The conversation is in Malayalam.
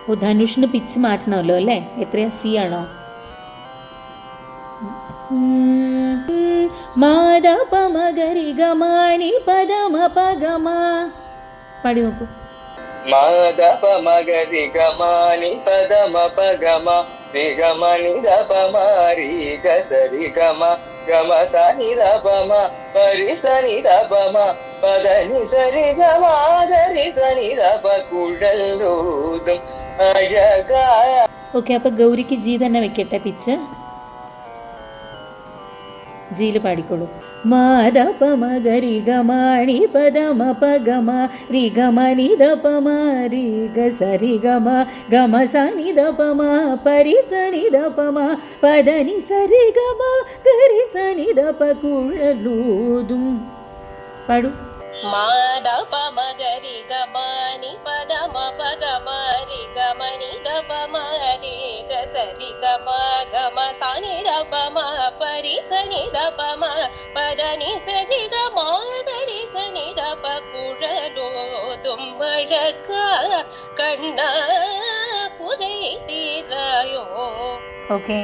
ഓ, ധനുഷിന് പിച്ച് മാറ്റണമല്ലോ അല്ലേ? എത്രയാ? സി ആണോ? മാധ പമഗരി ഗമാനി പദമ പഗമ. പാടി നോക്കൂ. മാധ പമഗരി ഗമാനി പദമ പഗമ ഗമനി ദപമാരി ഗസരി ഗമ ഗമ സനി ദപമ പരി സനി ദപമ പദനി സരി ഗമാരി സനി ദപ കുഴലൂതും അഴകായ. ഓക്കെ, അപ്പൊ ഗൗരിക്ക് ജി തന്നെ വെക്കട്ടെ പിച്ച്. ജിയിൽ പാടിക്കോളൂ. മാധ പമഗരി ഗമാനി പദമ പഗമ രി ഗമനി ദപമ രി ഗസരി ഗമ ഗമ സനി ദപമ പരി സനി ദപമ പദനി സരി ഗമ ഗരി സനി ദപ കുഴലൂതും. പാടൂ. മാധ പമഗരി ഗമാനി പദമ പഗമ രി ഗമനി ദപമ രി ഗസരി ഗമ ഗമ സനി ദപമ പരി സനി ദപമ പദനി സരി ഗമ ഗരി സനി ദപ കുഴലൂതും അഴകായ കണ്ണ കുരൈ തീരായോ. ഓക്കെ.